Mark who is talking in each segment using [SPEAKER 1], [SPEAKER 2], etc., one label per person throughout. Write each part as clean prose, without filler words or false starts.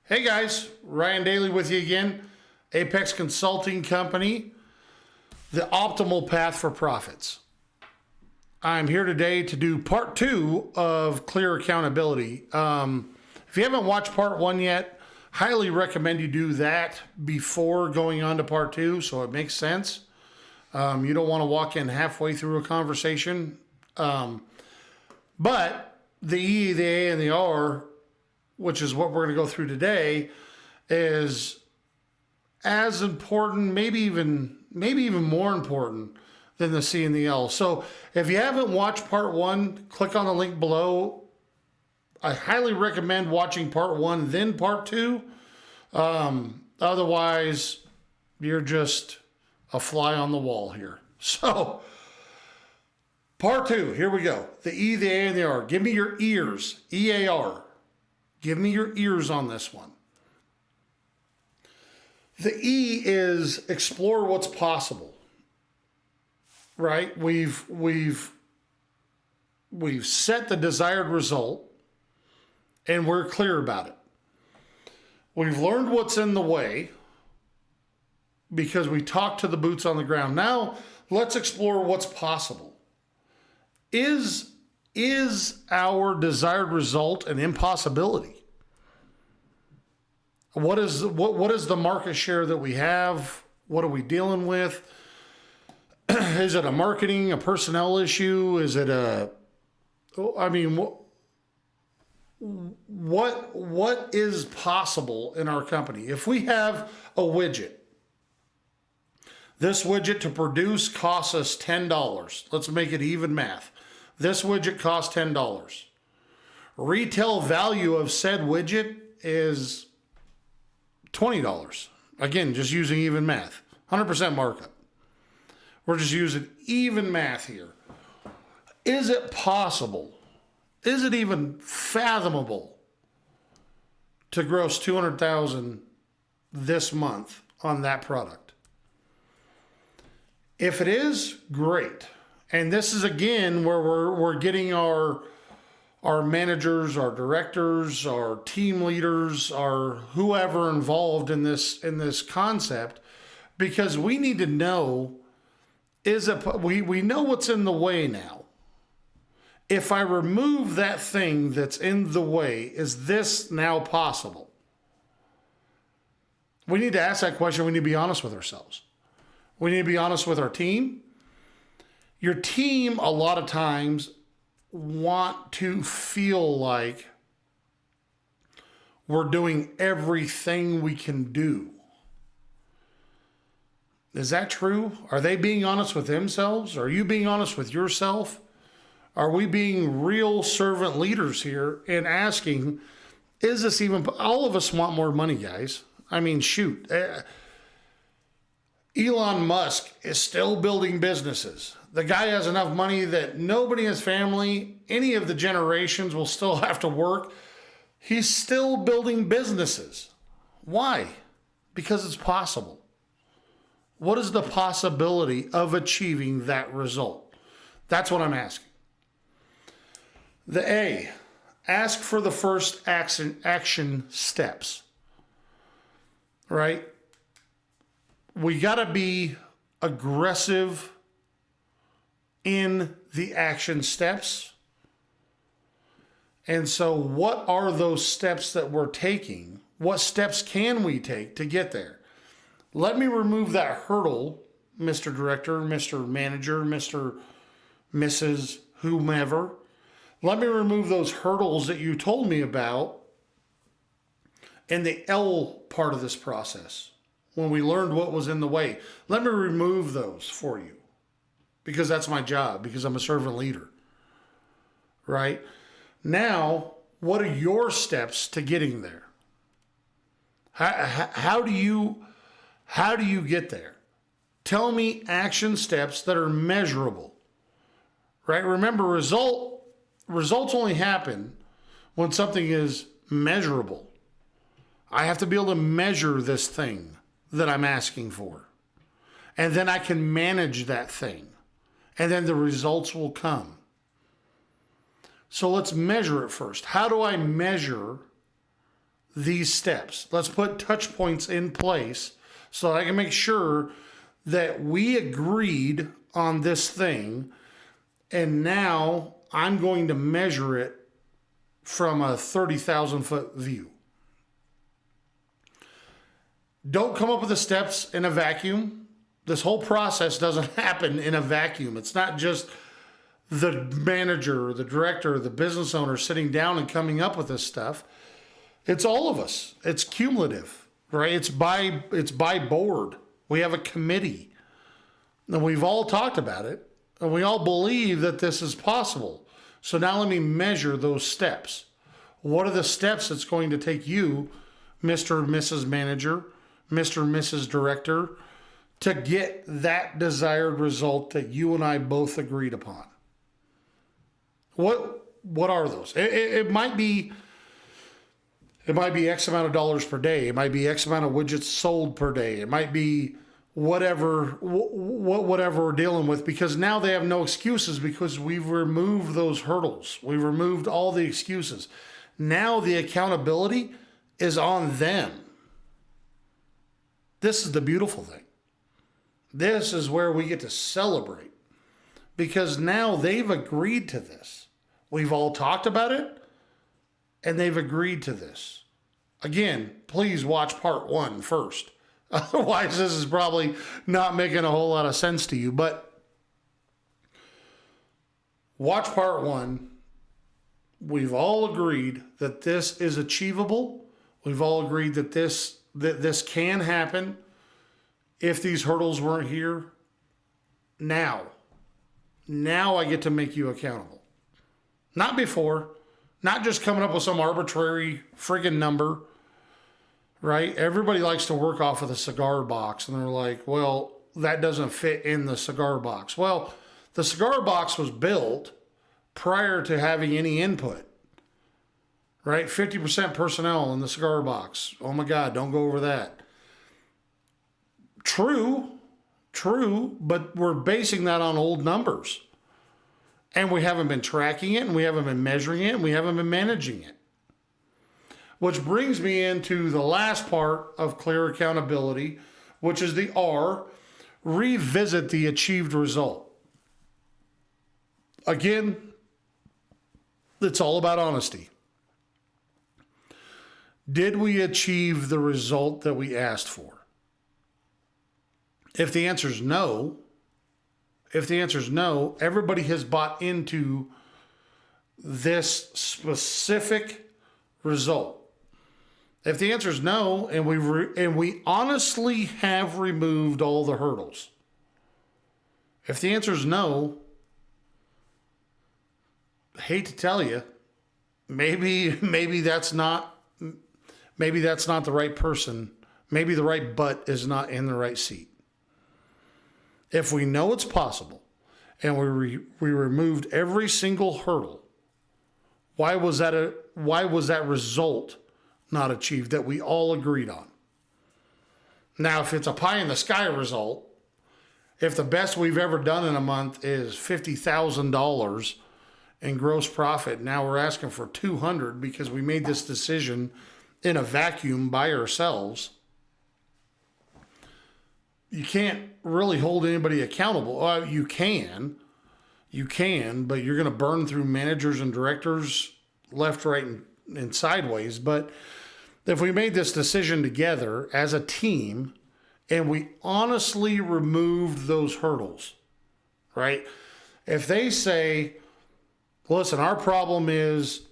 [SPEAKER 1] Hey guys, Ryan Daly with you again. Apex Consulting Company, the optimal path for profits. I'm here today to do part 2 of C.L.E.A.R accountability. If you haven't watched part 1 yet, highly recommend you do that before going on to part 2 so it makes sense. You don't want to walk in halfway through a conversation. But the E, the A, and the R, which is what we're going to go through today, is as important, maybe even more important than the C and the L. So if you haven't watched part 1, click on the link below. I highly recommend watching part 1, then part 2. Otherwise, you're just a fly on the wall here. So part 2, here we go. The E, the A, and the R. Give me your ears. E-A-R. Give me your ears on this one. The E is explore what's possible. Right? We've set the desired result and we're clear about it. We've learned what's in the way because we talked to the boots on the ground. Now let's explore what's possible. Is our desired result an impossibility? What is the market share that we have? What are we dealing with? Is it a marketing, a personnel issue? Is it what is possible in our company? If we have a widget, this widget to produce costs us $10. Let's make it even math. This widget costs $10. Retail value of said widget is $20. Again, just using even math. 100% markup. We're just using even math here. Is it possible? Is it even fathomable to gross $200,000 this month on that product? If it is, great. And this is again where we're getting our managers, our directors, our team leaders, our whoever involved in this concept, because we need to know, we know what's in the way now. If I remove that thing that's in the way, is this now possible? We need to ask that question. We need to be honest with ourselves. We need to be honest with our team. Your team, a lot of times, want to feel like we're doing everything we can do. Is that true? Are they being honest with themselves? Are you being honest with yourself? Are we being real servant leaders here and asking, is this even, all of us want more money, guys. I mean, shoot. Elon Musk is still building businesses. The guy has enough money that nobody in his family, any of the generations will still have to work. He's still building businesses. Why? Because it's possible. What is the possibility of achieving that result? That's what I'm asking. The A, ask for the first action steps. Right? We got to be aggressive in the action steps. And so what are those steps that we're taking? What steps can we take to get there? Let me remove that hurdle, Mr. Director, Mr. Manager, Mrs. whomever. Let me remove those hurdles that you told me about in the L part of this process. When we learned what was in the way, let me remove those for you because that's my job, because I'm a servant leader, right? Now, what are your steps to getting there? How do you get there? Tell me action steps that are measurable, right? Remember, results only happen when something is measurable. I have to be able to measure this thing that I'm asking for. And then I can manage that thing. And then the results will come. So let's measure it first. How do I measure these steps. Let's put touch points in place so I can make sure that we agreed on this thing. And now I'm going to measure it from a 30,000 foot view. Don't come up with the steps in a vacuum. This whole process doesn't happen in a vacuum. It's not just the manager, the director, the business owner sitting down and coming up with this stuff. It's all of us. It's cumulative, right? It's by board. We have a committee, and we've all talked about it, and we all believe that this is possible. So now let me measure those steps. What are the steps it's going to take you, Mr. and Mrs. Manager, Mr. and Mrs. Director, to get that desired result that you and I both agreed upon? What are those? It might be X amount of dollars per day. It might be X amount of widgets sold per day. It might be whatever we're dealing with, because now they have no excuses because we've removed those hurdles. We've removed all the excuses. Now the accountability is on them. This is the beautiful thing. This is where we get to celebrate, because now they've agreed to this. We've all talked about it, and they've agreed to this. Again, please watch part 1 first. Otherwise, this is probably not making a whole lot of sense to you. But watch part 1. We've all agreed that this is achievable. We've all agreed that this can happen if these hurdles weren't here. Now I get to make you accountable. Not before. Not just coming up with some arbitrary friggin' number, right? Everybody likes to work off of the cigar box, and they're like, well, that doesn't fit in the cigar box. Well, the cigar box was built prior to having any input, right? 50% personnel in the cigar box. Oh my God, don't go over that. True, but we're basing that on old numbers. And we haven't been tracking it, and we haven't been measuring it, and we haven't been managing it. Which brings me into the last part of C.L.E.A.R accountability, which is the R, revisit the achieved result. Again, it's all about honesty. Did we achieve the result that we asked for? If the answer is no, everybody has bought into this specific result. If the answer is no, and we honestly have removed all the hurdles. If the answer is no, I hate to tell you, maybe that's not the right person. Maybe the right butt is not in the right seat. If we know it's possible, and we removed every single hurdle, why was that result not achieved that we all agreed on? Now, if it's a pie in the sky result, if the best we've ever done in a month is $50,000 in gross profit, now we're asking for $200 because we made this decision in a vacuum by ourselves. You can't really hold anybody accountable. You can, but you're going to burn through managers and directors left, right, and sideways. But if we made this decision together as a team and we honestly removed those hurdles, right? If they say, listen, our problem is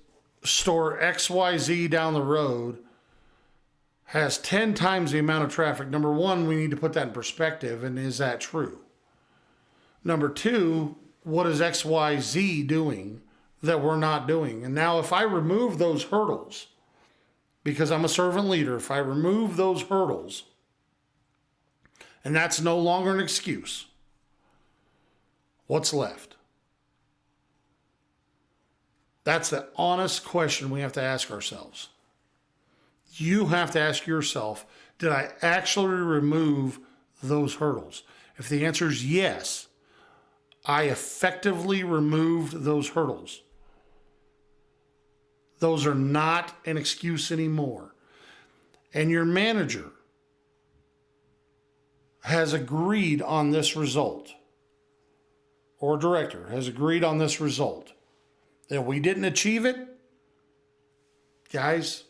[SPEAKER 1] store XYZ down the road has 10 times the amount of traffic. Number one, we need to put that in perspective. And is that true? Number two, what is XYZ doing that we're not doing? And now if I remove those hurdles, because I'm a servant leader, if I remove those hurdles, and that's no longer an excuse, what's left? That's the honest question we have to ask ourselves. You have to ask yourself, did I actually remove those hurdles? If the answer is yes, I effectively removed those hurdles. Those are not an excuse anymore. and your manager has agreed on this result, or director has agreed on this result, and we didn't achieve it, guys,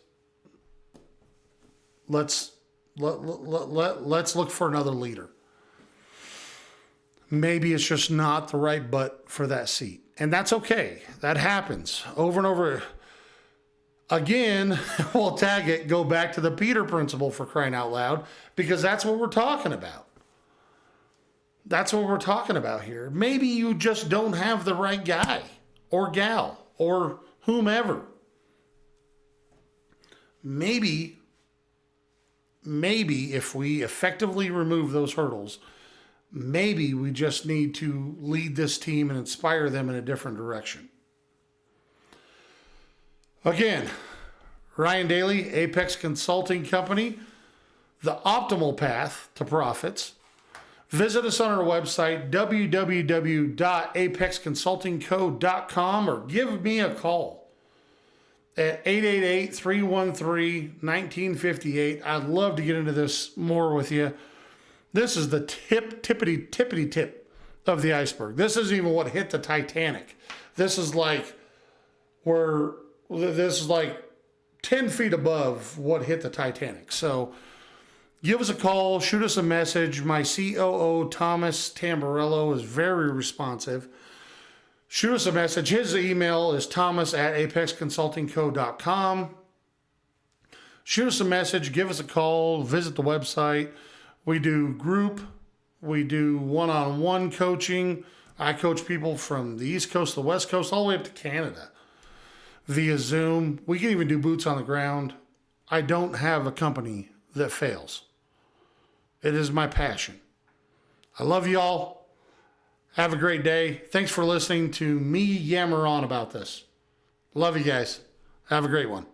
[SPEAKER 1] let's look for another leader. Maybe it's just not the right butt for that seat. And that's okay. That happens over and over. Again, we'll tag it, go back to the Peter principle, for crying out loud, because that's what we're talking about. That's what we're talking about here. Maybe you just don't have the right guy or gal or whomever. Maybe if we effectively remove those hurdles, maybe we just need to lead this team and inspire them in a different direction. Again, Ryan Daly, Apex Consulting Company, the optimal path to profits. Visit us on our website, www.apexconsultingco.com, or give me a call at 888-313-1958. I'd love to get into this more with you. This is the tippity tip of the iceberg. This isn't even what hit the Titanic. This is like 10 feet above what hit the Titanic. So give us a call, shoot us a message. My COO, Thomas Tamburello, is very responsive. Shoot us a message. His email is thomas@apexconsultingco.com. Shoot us a message, give us a call, visit the website. We do group, we do one-on-one coaching. I coach people from the East Coast to the West Coast, all the way up to Canada via Zoom. We can even do boots on the ground. I don't have a company that fails. It is my passion. I love you all. Have a great day. Thanks for listening to me yammer on about this. Love you guys. Have a great one.